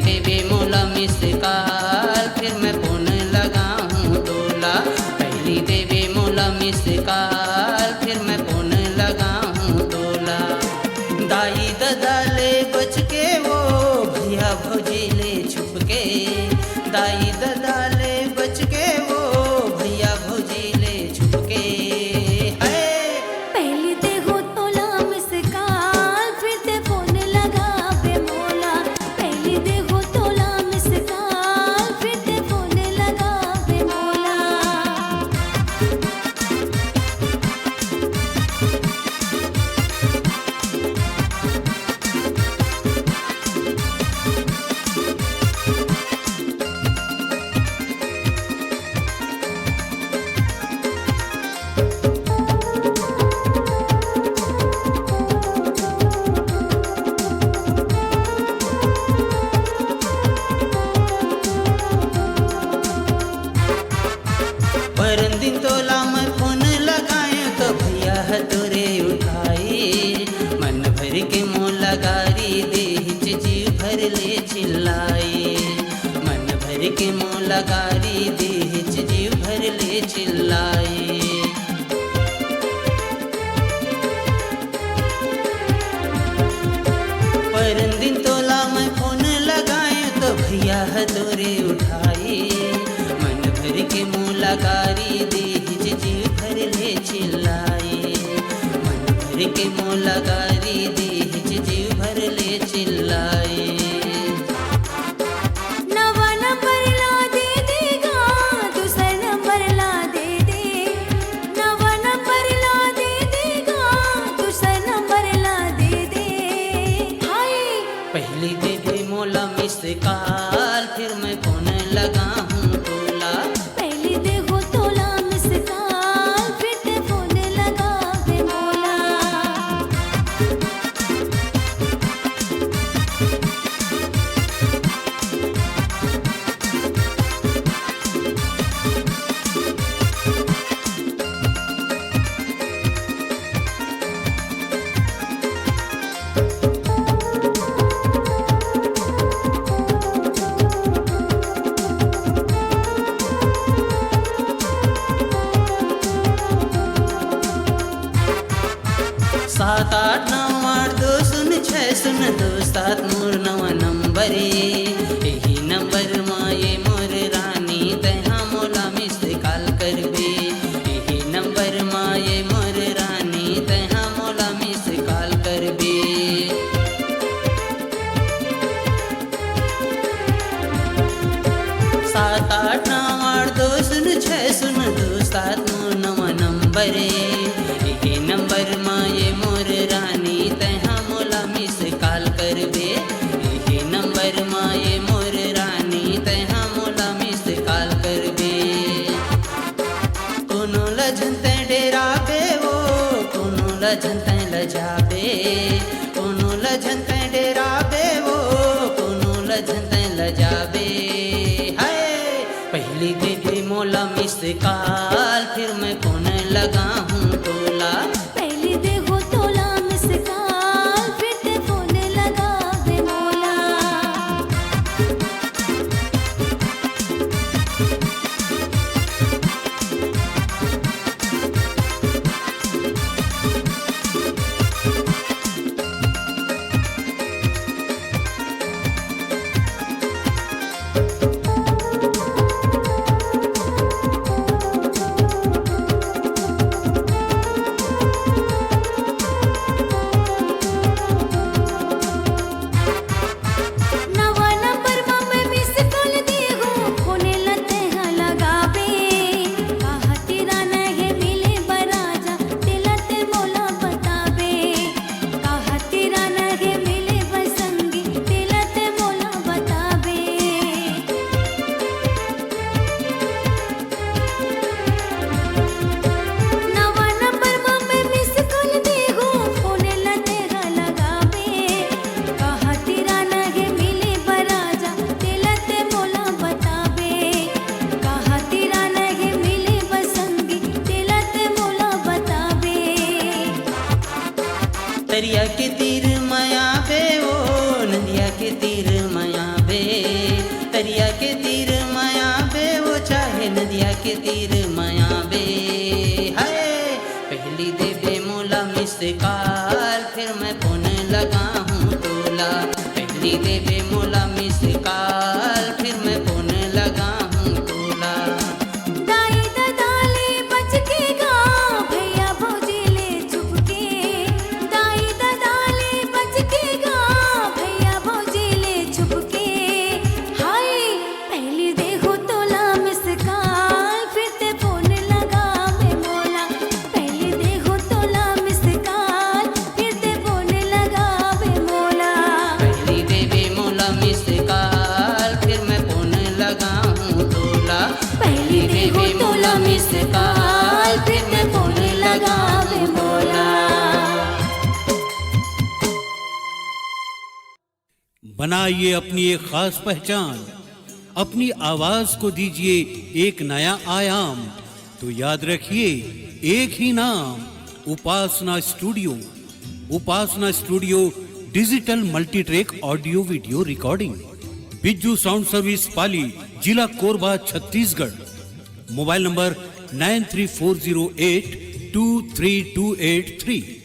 देवे मोला miss call फिर मैं फोन लगाऊं तोला। पहली देवे मोला मिस कॉल फिर मैं फोन लगाऊं तोला। दाई ददाले बच के वो भैया भौजीले छुप के। दाई ददाले बच के वो भैया भौजीले छुप के। पहली ते हो तोला मिस कॉल फिर ते फोन लगावे मोला। पहली ते हो तोला मिस कॉल फिर ते फोन लगावे मोला। परन दिन तोला मैं फोन लगाए तो भैया तोरे उठाए। मन भर के मोला गारी देह जीव भर ले चिल्लाए। मन भर के मोला गारी देह जीव भर ले चिल्लाए। परन दिन तोला मैं फोन लगाए तो भैया तोरे उठाए। मन भर के मोला गारी देह जीव भर ले चिल्लाए। मन भर के मोला गारी देह जीव भर ले चिल्लाए। नवा नंबर ला दे देगा दूसरा नंबर ला दे दे। नवा नंबर ला दे देगा दूसरा नंबर ला दे दे। हाय पहली देवे मोला मिस कॉल फिर मैं फोन लगाऊं तोला। पहली ते हो तोला मिस कॉल फिर ते फोन लगावे मोला। सात आठ नौ आठ दो शून्य छः शून्य दो सात मोर नवा नंबर। यही नंबर माए मोर रानी तहाँ मोला मिस कॉल करबे। यही नंबर माए मोर रानी तहाँ मोला मिस कॉल करबे। सात आठ नौ आठ दो शून्य छः शून्य दो सात मोर नवा नंबर। यही नंबर माए मोर रानी तहाँ मोला मिस कॉल करबे। यही नंबर माए मोर रानी तहाँ मोला मिस कॉल करबे। कोनो लजनते डेराबे वो कोनो लजनते लजाबे। कोनो लजनते डेराबे वो कोनो लजनते लजाबे। पहली देवी मोला मिस कॉल फिर मैं फोन लगाऊं तोला। पहली ते हो तोला मिस कॉल फिर ते फोन लगावे मोला। दरिया के तीर माया बे वो नदिया के तीर माया बे दरिया के तीर माया बे वो चाहे नदिया के तीर माया बे है। पहली देवे मोला मिस कॉल फिर मैं फोन लगा हूँ टोला। पहली देवे मोला मिस कॉल फिर मैं फोन लगा हूँ टोला। दाई ददाले बच के गा भैया भौजी ले चुपके। दाई ददाले बच के गा भैया भौजी ले चुपके। हाय पहली देखो तोला मिस कॉल फिर ते फोन लगा बे मोला। पहली देखो तोला मिस कॉल फिर ते फोन लगा बे मोला। पहली देवे मोला मिस कॉल फिर मैं फोन लगा हूँ टोला। पहली देखो तोला मिस कॉल फिर मैं फोन लगा बे मोला। बनाइए अपनी एक खास पहचान, अपनी आवाज को दीजिए एक नया आयाम। तो याद रखिए एक ही नाम, Upasana studio. Upasana studio digital multitrack audio video recording, Bijju sound service Pali, जिला कोरबा, छत्तीसगढ़। Mobile number 9340823283।